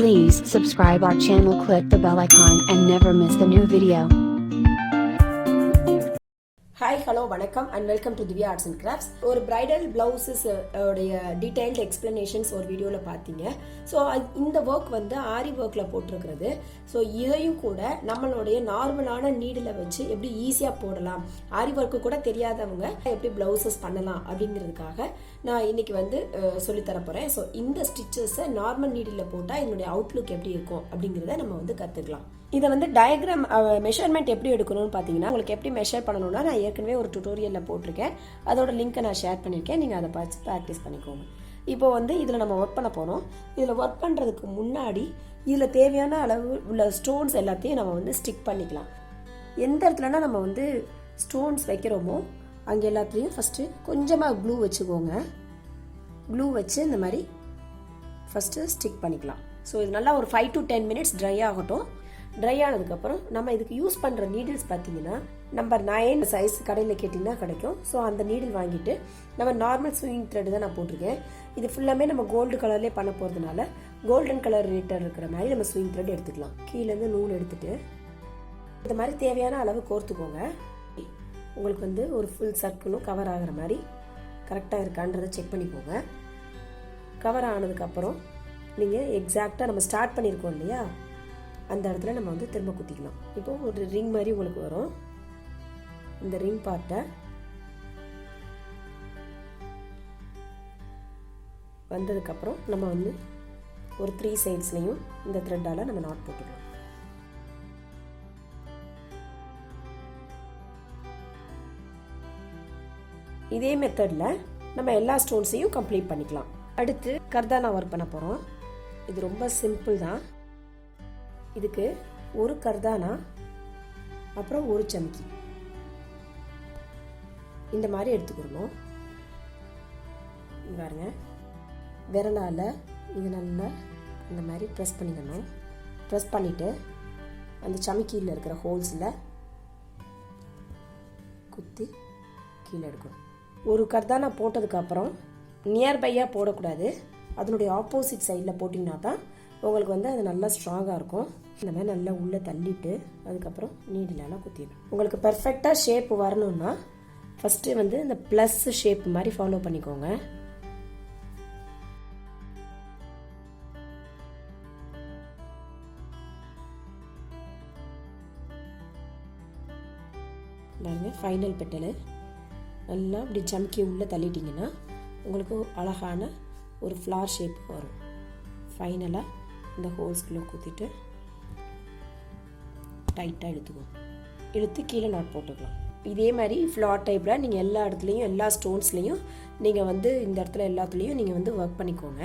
Please subscribe our channel, click the bell icon and never miss the new video. Hi hello வணக்கம் and welcome to Divya arts and crafts. ஒரு bridal blouses உடைய detailed explanations ஒரு வீடியோவில் பார்த்தீங்க. So இந்த work வந்து ஆரி ஒர்க்கில் போட்டிருக்கிறது. ஸோ இதையும் கூட நம்மளுடைய நார்மலான நீடில் வச்சு எப்படி ஈஸியாக போடலாம், ஆரி ஒர்க்கு கூட தெரியாதவங்க எப்படி பிளவுசஸ் பண்ணலாம் அப்படிங்கிறதுக்காக நான் இன்னைக்கு வந்து சொல்லித்தர போகிறேன். ஸோ இந்த ஸ்டிச்சஸை நார்மல் நீடில் போட்டால் இதனுடைய அவுட்லுக் எப்படி இருக்கும் அப்படிங்கிறத நம்ம வந்து கற்றுக்கலாம். இதை வந்து டயக்ராம் மெஷர்மெண்ட் எப்படி எடுக்கணும்னு பார்த்தீங்கன்னா, உங்களுக்கு எப்படி மெஷர் பண்ணணும்னா நான் ஏற்கனவே ஒரு டுட்டோரியலில் போட்டிருக்கேன். அதோட லிங்க்கை நான் ஷேர் பண்ணியிருக்கேன். நீங்கள் அதை பார்த்து ப்ராக்டிஸ் பண்ணிக்கோங்க. இப்போ வந்து இதில் நம்ம ஒர்க் பண்ண போகிறோம். இதில் ஒர்க் பண்ணுறதுக்கு முன்னாடி இதில் தேவையான அளவு உள்ள ஸ்டோன்ஸ் எல்லாத்தையும் நம்ம வந்து ஸ்டிக் பண்ணிக்கலாம். எந்த இடத்துலனா நம்ம வந்து ஸ்டோன்ஸ் வைக்கிறோமோ அங்கே எல்லாத்துலேயும் ஃபஸ்ட்டு கொஞ்சமாக க்ளூ வச்சுக்கோங்க. க்ளூ வச்சு இந்த மாதிரி ஃபஸ்ட்டு ஸ்டிக் பண்ணிக்கலாம். ஸோ இது நல்லா ஒரு 5 to 10 minutes ட்ரை ஆகட்டும். ட்ரை ஆனதுக்கப்புறம் நம்ம இதுக்கு யூஸ் பண்ணுற நீடில்ஸ் பார்த்தீங்கன்னா நம்பர் 9 சைஸ் கடையில் கேட்டிங்கன்னா கிடைக்கும். ஸோ அந்த நீடில் வாங்கிட்டு நம்ம நார்மல் ஸ்விங் த்ரெட் தான் நான் போட்டிருக்கேன். இது ஃபுல்லாமே நம்ம கோல்டு கலர்லேயே பண்ண போகிறதுனால கோல்டன் கலர் ரேட்டர் இருக்கிற மாதிரி நம்ம ஸ்விங் த்ரெட் எடுத்துக்கலாம். கீழேருந்து நூல் எடுத்துட்டு இந்த மாதிரி தேவையான அளவு கோர்த்துக்கோங்க. உங்களுக்கு வந்து ஒரு ஃபுல் சர்க்கிளும் கவர் ஆகிற மாதிரி கரெக்டாக இருக்கான்றதை செக் பண்ணிக்கோங்க. கவர் ஆனதுக்கப்புறம் நீங்கள் எக்ஸாக்டாக நம்ம ஸ்டார்ட் பண்ணியிருக்கோம் இல்லையா, அந்த இடத்துல நம்ம வந்து திரும்ப குத்திக்கலாம். இப்போ ஒரு ரிங் மாதிரி உங்களுக்கு வரும். இந்த ரிங் பார்ட்டை வந்ததுக்கப்புறம் நம்ம வந்து ஒரு 3 சைட்ஸ்லையும் இந்த த்ரெட்டால் நம்ம நாட் போட்டுக்கலாம். இதே மெத்தடில் நம்ம எல்லா ஸ்டோன்ஸையும் கம்ப்ளீட் பண்ணிக்கலாம். அடுத்து கர்தானா ஒர்க் பண்ண போகிறோம். இது ரொம்ப சிம்பிள் தான். இதுக்கு ஒரு கர்தானா அப்புறம் ஒரு சம்கி இந்த மாதிரி எடுத்துக்கிறோம். பாருங்க, விரலால் இது நல்லா இந்த மாதிரி ப்ரெஸ் பண்ணிக்கணும். ப்ரெஸ் பண்ணிவிட்டு அந்த சமிக்கியில் இருக்கிற ஹோல்ஸில் குத்தி கீழே எடுக்கணும். ஒரு கர்தானா போட்டதுக்கப்புறம் நியர்பையாக போடக்கூடாது. அதனுடைய ஆப்போசிட் சைடில் போட்டிங்கன்னா தான் உங்களுக்கு வந்து அது நல்லா ஸ்ட்ராங்காக இருக்கும். இந்த மாதிரி நல்லா உள்ளே தள்ளிட்டு அதுக்கப்புறம் நீடிலெல்லாம் குத்திடணும். உங்களுக்கு பர்ஃபெக்டாக ஷேப் வரணும்னா ஃபஸ்ட்டு வந்து இந்த ப்ளஸ் ஷேப் மாதிரி ஃபாலோ பண்ணிக்கோங்க. பாருங்கள், ஃபைனல் பெட்டலு நல்லா இப்படி சம்கி உள்ளே தள்ளிட்டிங்கன்னா உங்களுக்கு அழகான ஒரு ஃப்ளார் ஷேப் வரும். ஃபைனலாக இந்த ஹோல்ஸ்குள்ளே குத்திட்டு டைட்டாக இழுத்துக்குவோம். இழுத்து கீழே நாட் போட்டுக்கலாம். இதே மாதிரி ஃப்ளார் டைப்பில் நீங்கள் எல்லா இடத்துலையும் எல்லா ஸ்டோன்ஸ்லேயும் நீங்கள் வந்து இந்த இடத்துல எல்லாத்துலேயும் நீங்கள் வந்து ஒர்க் பண்ணிக்கோங்க.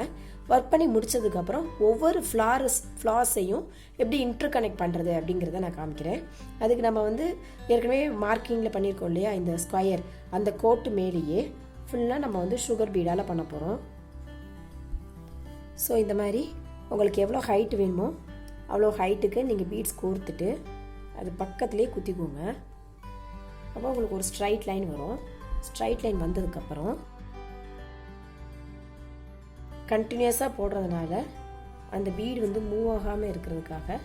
ஒர்க் பண்ணி முடித்ததுக்கப்புறம் ஒவ்வொரு ஃப்ளார்ஸையும் எப்படி இன்டர் கனெக்ட் பண்ணுறது அப்படிங்கிறத நான் காமிக்கிறேன். அதுக்கு நம்ம வந்து ஏற்கனவே மார்க்கிங்கில் பண்ணியிருக்கோம் இல்லையா, இந்த ஸ்கொயர் அந்த கோட்டு மேலேயே ஃபுல்லாக நம்ம வந்து சுகர் பீடால் பண்ண போகிறோம். ஸோ இந்த மாதிரி உங்களுக்கு எவ்வளோ ஹைட் வேணுமோ அவ்வளோ ஹைட்டுக்கு நீங்கள் பீட்ஸ் கோர்த்துட்டு அது பக்கத்துலேயே குத்திக்கோங்க. அப்போ உங்களுக்கு ஒரு ஸ்ட்ரைட் லைன் வரும். ஸ்ட்ரைட் லைன் வந்ததுக்கப்புறம் கண்டினியூஸாக போடுறதுனால அந்த பீடு வந்து மூவ் ஆகாமல் இருக்கிறதுக்காக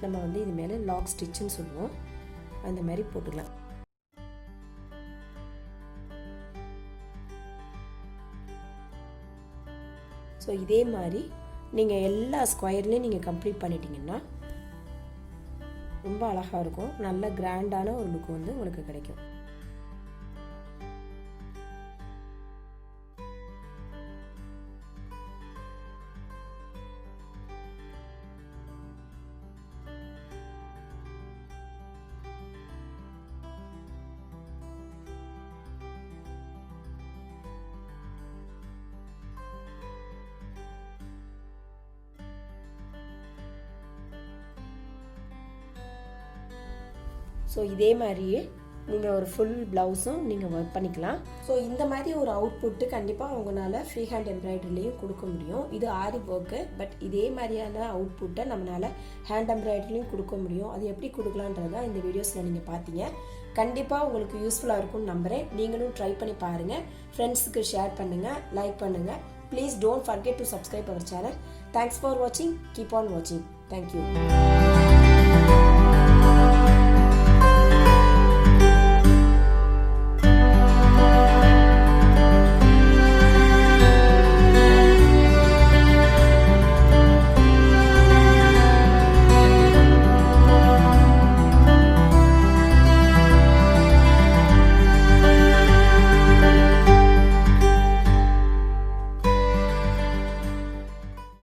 நம்ம வந்து இது மேலே லாக் ஸ்டிச்சுன்னு சொல்லுவோம். அந்த மாதிரி போட்டுக்கலாம். ஸோ இதே மாதிரி நீங்கள் எல்லா ஸ்கொயர்லேயும் நீங்கள் கம்ப்ளீட் பண்ணிட்டீங்கன்னா ரொம்ப அழகாக இருக்கும். நல்ல கிராண்டான ஒரு லுக் வந்து உங்களுக்கு கிடைக்கும். ஸோ இதே மாதிரியே நீங்கள் ஒரு ஃபுல் ப்ளவுஸும் நீங்கள் ஒர்க் பண்ணிக்கலாம். ஸோ இந்த மாதிரி ஒரு அவுட்புட்டு கண்டிப்பாக உங்களால் ஃப்ரீ ஹேண்ட் எம்ப்ராய்டரிலையும் கொடுக்க முடியும். இது ஆரி ஒர்க்கு. பட் இதே மாதிரியான அவுட்புட்டை நம்மளால் ஹேண்ட் எம்ப்ராய்டரிலையும் கொடுக்க முடியும். அது எப்படி கொடுக்கலான்றதான் இந்த வீடியோஸில் நீங்கள் பார்த்தீங்க. கண்டிப்பாக உங்களுக்கு யூஸ்ஃபுல்லாக இருக்கும்னு நம்புகிறேன். நீங்களும் ட்ரை பண்ணி பாருங்கள். ஃப்ரெண்ட்ஸுக்கு ஷேர் பண்ணுங்கள், லைக் பண்ணுங்கள். Please don't forget to subscribe our channel. Thanks for வாட்சிங். கீப் ஆன் வாட்சிங். தேங்க்யூ.